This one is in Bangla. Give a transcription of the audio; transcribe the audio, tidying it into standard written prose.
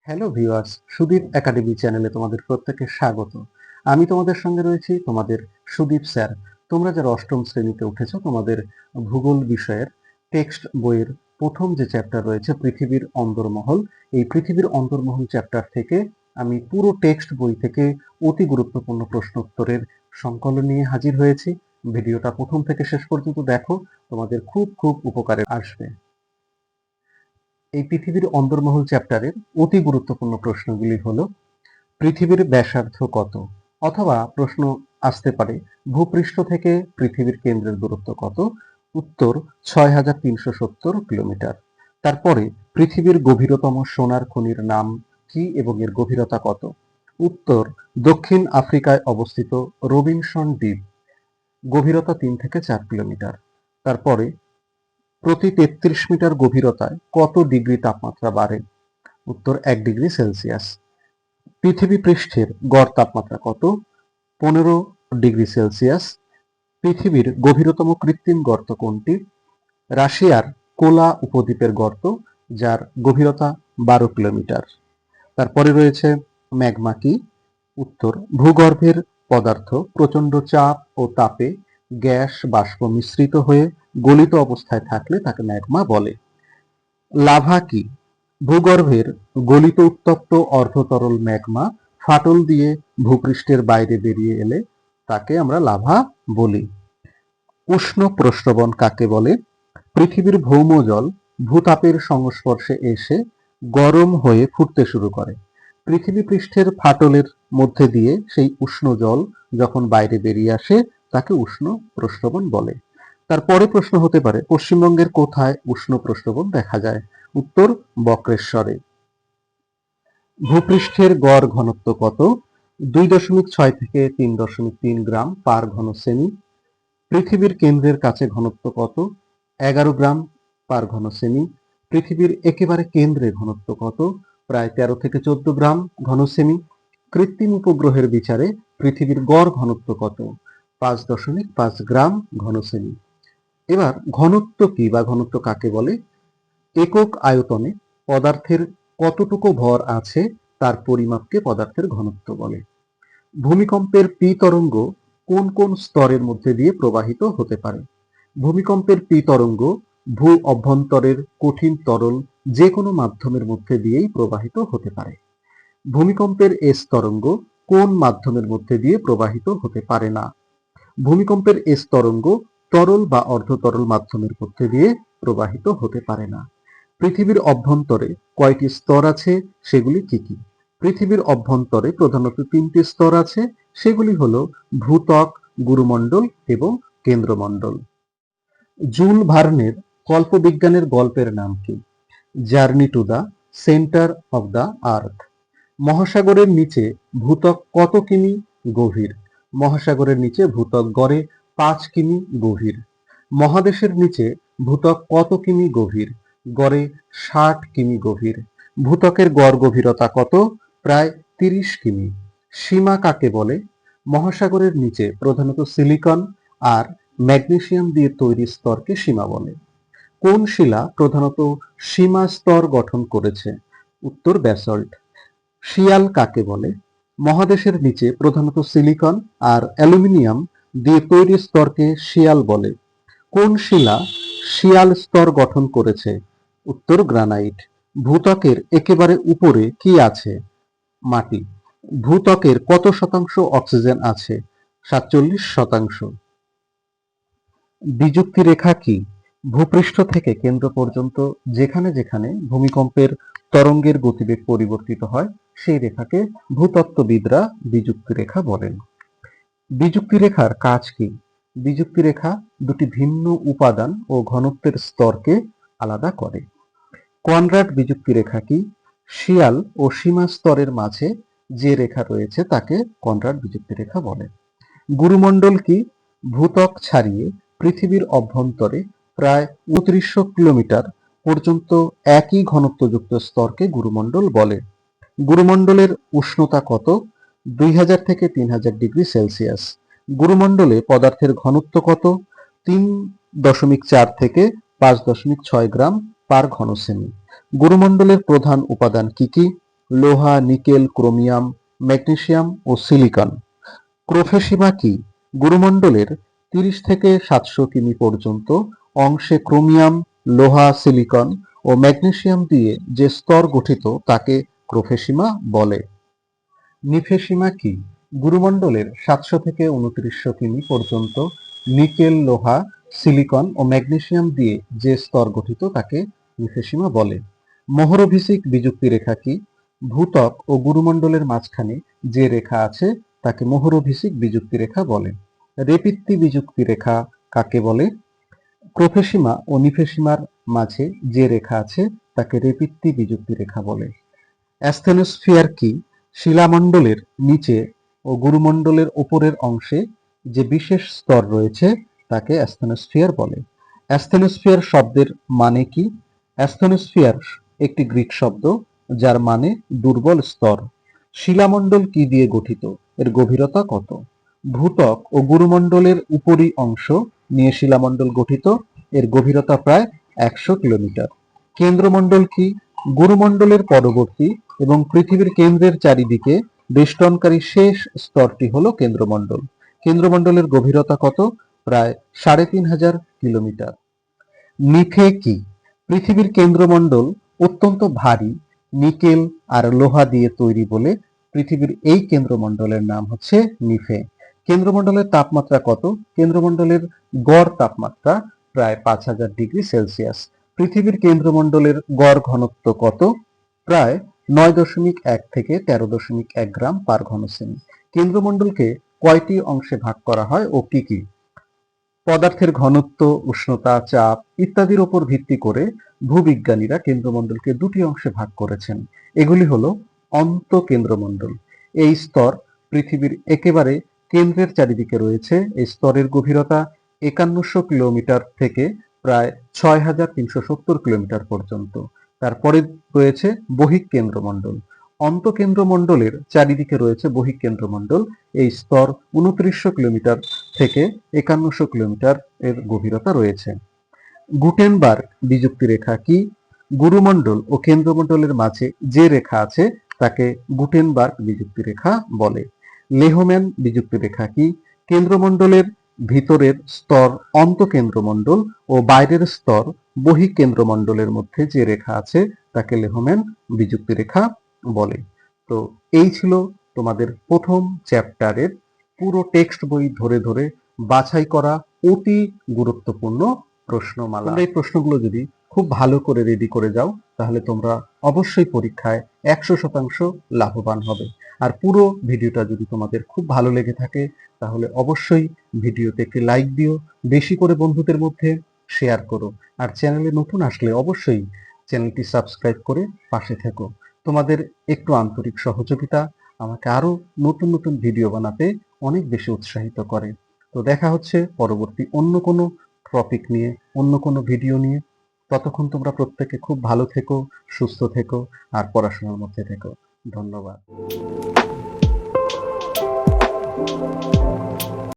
হ্যালো ভিউয়ার্স, সুদীপ একাডেমি চ্যানেলে তোমাদের প্রত্যেককে স্বাগত। আমি তোমাদের সঙ্গে রয়েছি, তোমাদের সুদীপ স্যার। তোমরা যারা অষ্টম শ্রেণীতে উঠেছো, তোমাদের ভূগোল বিষয়ের টেক্সট বইয়ের প্রথম যে চ্যাপ্টার রয়েছে পৃথিবীর অন্দরমহল, এই পৃথিবীর অন্দরমহল চ্যাপ্টার থেকে আমি পুরো টেক্সট বই থেকে অতি গুরুত্বপূর্ণ প্রশ্ন উত্তরের সংকলন নিয়ে হাজির হয়েছি। ভিডিওটা প্রথম থেকে শেষ পর্যন্ত দেখো, তোমাদের খুব খুব উপকারে আসবে। এই পৃথিবীর অন্দরমহল চ্যাপ্টারের অতি গুরুত্বপূর্ণ প্রশ্নগুলি হলো: পৃথিবীর ব্যাসার্ধ কত? অথবা প্রশ্ন আসতে পারে, ভূপৃষ্ঠ থেকে পৃথিবীর কেন্দ্রের দূরত্ব কত? উত্তর ৬৩৭০ কিলোমিটার। তারপরে পৃথিবীর গভীরতম সোনার খনির নাম কি এবং এর গভীরতা কত? উত্তর দক্ষিণ আফ্রিকায় অবস্থিত রবিনসন দ্বীপ, গভীরতা ৩ থেকে ৪ কিলোমিটার। তারপরে প্রতি ৩৩ মিটার গভীরতায় কত ডিগ্রি তাপমাত্রা বাড়ে? উত্তর ১ ডিগ্রি সেলসিয়াস। পৃথিবী পৃষ্ঠের গড় তাপমাত্রা কত? ১৫ ডিগ্রি সেলসিয়াস। পৃথিবীর গভীরতম কৃত্রিম গর্ত কোনটি? রাশিয়ার কোলা উপদ্বীপের গর্ত, যার গভীরতা ১২ কিলোমিটার। তারপরে রয়েছে ম্যাগমা কি? উত্তর ভূগর্ভের পদার্থ প্রচণ্ড চাপ ও তাপে গ্যাস বাষ্প মিশ্রিত হয়ে গলিত অবস্থায় থাকলে তাকে ম্যাগমা বলে। লাভা কি? ভূগর্ভের গলিত উত্তপ্ত অর্ধতরল ম্যাগমা ফাটল দিয়ে ভূপৃষ্ঠের বাইরে বেরিয়ে এলে তাকে আমরা লাভা বলি। উষ্ণ প্রস্রবণ কাকে বলে? পৃথিবীর ভৌম জল ভূতাপের সংস্পর্শে এসে গরম হয়ে ফুটতে শুরু করে। পৃথিবী পৃষ্ঠের ফাটলের মধ্যে দিয়ে সেই উষ্ণ জল যখন বাইরে বেরিয়ে আসে তাকে উষ্ণ প্রস্রবণ বলে। তারপরে প্রশ্ন হতে পারে, পশ্চিমবঙ্গের কোথায় উষ্ণ প্রস্রবণ দেখা যায়? উত্তর বক্রেশ্বরে। ভূপৃষ্ঠের গড় ঘনত্ব কত? ২.৬ থেকে ৩.৩ গ্রাম পার ঘন সেমি। পৃথিবীর কেন্দ্রের কাছে ঘনত্ব কত? ১১ গ্রাম পার ঘন সেমি। পৃথিবীর একেবারে কেন্দ্রে ঘনত্ব কত? প্রায় ১৩ থেকে ১৪ গ্রাম ঘন সেমি। কৃত্রিম উপগ্রহের বিচারে পৃথিবীর গড় ঘনত্ব কত? ৫.৫ গ্রাম ঘন সেমি। এবার ঘনত্ব কি বা ঘনত্ব কাকে বলে? একক আয়তনে পদার্থের কতটুকু ভর আছে তার পরিমাপকে পদার্থের ঘনত্ব বলে। ভূমিকম্পের পি তরঙ্গ কোন কোন স্তরের মধ্যে দিয়ে প্রবাহিত হতে পারে? ভূমিকম্পের পি তরঙ্গ ভূ অভ্যন্তরের কঠিন তরল যে কোনো মাধ্যমের মধ্যে দিয়েই প্রবাহিত হতে পারে। ভূমিকম্পের এস তরঙ্গ কোন মাধ্যমের মধ্যে দিয়ে প্রবাহিত হতে পারে না? ভূমিকম্পের এস তরঙ্গ তরল বা অর্ধতরল মাধ্যমের মধ্যে দিয়ে প্রবাহিত হতে পারে না। পৃথিবীর অভ্যন্তরে কয়টি স্তর আছে, সেগুলি কি কি? পৃথিবীর অভ্যন্তরে প্রধানত ৩টি স্তর আছে, সেগুলি হলো ভূত্বক, গুরুমণ্ডল এবং কেন্দ্রমণ্ডল। জুল ভার্নের কল্পবিজ্ঞানের গল্পের নাম কি? Journey to the centre of the earth. মহাসাগরের নিচে ভূত্বক কত কিমি গভীর? মহাসাগরের নিচে ভূত্বক গড়ে ৫ কিমি গভীর। মহাদেশের নিচে ভূত্বক কত কিমি গভীর? গড়ে ৬০ কিমি গভীর। ভূত্বকের গড় গভীরতা কত? প্রায় ৩০ কিমি। সীমা কাকে বলে? মহাসাগরের নিচে প্রধানত সিলিকন আর ম্যাগনেসিয়াম দিয়ে তৈরি স্তরকে সীমা বলে। কোন শিলা প্রধানত সীমা স্তর গঠন করেছে? উত্তর ব্যাসল্ট। শিয়াল কাকে বলে? মহাদেশের নিচে প্রধানত সিলিকন আর অ্যালুমিনিয়াম দিয়ে তৈরি স্তরকে শিয়াল বলে। কোন শিলা শিয়াল স্তর গঠন করেছে? উত্তর গ্রানাইট। ভূত্বকের একেবারে উপরে কি আছে? মাটি। ভূত্বকের কত শতাংশ অক্সিজেন আছে? ৪৭%। বিযুক্তি রেখা কি? ভূপৃষ্ঠ থেকে কেন্দ্র পর্যন্ত যেখানে যেখানে ভূমিকম্পের তরঙ্গের গতিবেগ পরিবর্তিত হয় সেই রেখাকে ভূতত্ত্ববিদরা বিযুক্তি রেখা বলেন। বিযুক্তি রেখার কাজ কি? বিযুক্তি রেখা দুটি ভিন্ন উপাদান ও ঘনত্বের স্তরকে আলাদা করে। কনরাড বিযুক্তি রেখা কি? শিয়াল ও সীমা স্তরের মাঝে যে রেখা রয়েছে তাকে কনরাড বিযুক্তি রেখা বলে। গুরুমণ্ডল কি? ভূত্বক ছাড়িয়ে পৃথিবীর অভ্যন্তরে প্রায় ২৯০০ কিলোমিটার পর্যন্ত একই ঘনত্বযুক্ত স্তরকে গুরুমণ্ডল বলে। গুরুমণ্ডলের উষ্ণতা কত? ২০০০ থেকে ৩০০০ ডিগ্রি সেলসিয়াস। গুরুমণ্ডলে পদার্থের ঘনত্ব কত? ৩.৪ থেকে ৫.৬ গ্রাম পার ঘন সেমি। গুরুমণ্ডলের প্রধান উপাদান কি কি? লোহা, নিকেল, ক্রোমিয়াম, ম্যাগনেসিয়াম ও সিলিকন। ক্রোফেসিমা কি? গুরুমণ্ডলের 30 থেকে 700 কিমি পর্যন্ত অংশে ক্রোমিয়াম, লোহা, সিলিকন ও ম্যাগনেসিয়াম দিয়ে যে স্তর গঠিত তাকে ক্রোফেসিমা বলে। নিফেসিমা কি? গুরুমণ্ডলের 700 থেকে 2900 কিমি পর্যন্ত নিকেল, লোহা, সিলিকন ও ম্যাগনেসিয়াম দিয়ে যে স্তর গঠিত তাকে নিফেসিমা বলে। মোহরভিসিক বিযুক্তি রেখা কি? ভূত্বক ও গুরুমণ্ডলের মাঝখানে যে রেখা আছে তাকে মোহরভিসিক বিযুক্তি রেখা বলে। রেপিত্তি বিযুক্তি রেখা কাকে বলে? ক্রোফেসিমা ও নিফেসিমার মাঝে যে রেখা আছে তাকে রেপিত্তি বিযুক্তি রেখা বলে। অ্যাস্থেনোস্ফিয়ার কি? শিলামণ্ডলের নিচে ও গুরুমণ্ডলের উপরের অংশে যে বিশেষ স্তর রয়েছে তাকে অ্যাস্থেনোস্ফিয়ার বলে। অ্যাস্থেনোস্ফিয়ার শব্দের মানে কি? অ্যাস্থেনোস্ফিয়ার একটি গ্রিক শব্দ যার মানে দুর্বল স্তর। শিলামণ্ডল কি দিয়ে গঠিত? এর গভীরতা কত? ভূত্বক ও গুরুমণ্ডলের উপরি অংশ নিয়ে শিলামণ্ডল গঠিত, এর গভীরতা প্রায় 100 কিলোমিটার। কেন্দ্রমণ্ডল কি? গুরুমণ্ডলের পরবর্তী এবং পৃথিবীর কেন্দ্রের চারিদিকে বেষ্টনকারী শেষ স্তরটি হলো কেন্দ্রমণ্ডল। কেন্দ্রমণ্ডলের গভীরতা কত? প্রায় 3500 কিলোমিটার। নিফে কি? পৃথিবীর কেন্দ্রমণ্ডল অত্যন্ত ভারী নিকেল আর লোহা দিয়ে তৈরি বলে পৃথিবীর এই কেন্দ্রমণ্ডলের নাম হচ্ছে নিফে। কেন্দ্রমণ্ডলের তাপমাত্রা কত? কেন্দ্রমণ্ডলের গড় তাপমাত্রা প্রায় 5000 ডিগ্রি সেলসিয়াস। পৃথিবীর কেন্দ্রমণ্ডলের গড় ঘনত্ব কত? প্রায় 9.1 থেকে 13.1 গ্রাম পার ঘন সেমি। কেন্দ্রমণ্ডলকে কয়টি অংশে ভাগ করা হয় ও কি কি? পদার্থের ঘনত্ব, উষ্ণতা, চাপ ইত্যাদির উপর ভিত্তি করে ভূবিজ্ঞানীরা কেন্দ্রমণ্ডলকে দুটি অংশে ভাগ করেছেন। এগুলি হলো অন্তঃকেন্দ্রমণ্ডল। এই স্তর পৃথিবীর একেবারে কেন্দ্রের চারিদিকে রয়েছে। এই স্তরের গভীরতা 5100 কিলোমিটার থেকে প্রায় 6370 কিলোমিটার পর্যন্ত। তারপরে রয়েছে বহিঃকেন্দ্রমণ্ডল। অন্তঃকেন্দ্রমণ্ডলের চারিদিকে রয়েছে বহিঃকেন্দ্রমণ্ডল। এই স্তর 2900 কিলোমিটার থেকে 5100 কিলোমিটার এর গভীরতা রয়েছে। গুটেনবার্গ বিযুক্তি রেখা কি? গুরুমণ্ডল ও কেন্দ্রমণ্ডলের মাঝে যে রেখা আছে তাকে গুটেনবার্গ বিযুক্তি রেখা বলে। লেহম্যান বিযুক্তি রেখা কি? কেন্দ্রমণ্ডলের ভিতরের স্তর অন্তঃকেন্দ্রমণ্ডল ও বাইরের স্তর বহিঃকেন্দ্রমণ্ডলের মধ্যে যে রেখা আছে তাকে লেহম্যান বিযুক্তি রেখা বলে। তো এই ছিল তোমাদের প্রথম চ্যাপ্টারের পুরো টেক্সট বই ধরে ধরে বাছাই করা অতি গুরুত্বপূর্ণ প্রশ্নমালা। তোমরা এই প্রশ্নগুলো যদি খুব ভালো করে রেডি করে যাও তাহলে তোমরা অবশ্যই পরীক্ষায় 100% লাভবান হবে। আর পুরো ভিডিওটা যদি তোমাদের খুব ভালো লেগে থাকে তাহলে অবশ্যই ভিডিওতে একটি লাইক দিও, বেশি করে বন্ধুদের মধ্যে শেয়ার করো। আর চ্যানেলে নতুন আসলে অবশ্যই চ্যানেলটি সাবস্ক্রাইব করে পাশে থেকো। তোমাদের একটু আন্তরিক সহযোগিতা আমাকে আরো নতুন নতুন ভিডিও বানাতে অনেক বেশি উৎসাহিত করে। তো দেখা হচ্ছে পরবর্তী অন্য কোনো টপিক নিয়ে, অন্য কোনো ভিডিও নিয়ে। ততক্ষণ তোমরা প্রত্যেকে খুব ভালো থেকো, সুস্থ থেকো আর পড়াশোনার মধ্যে থেকো। ধন্যবাদ।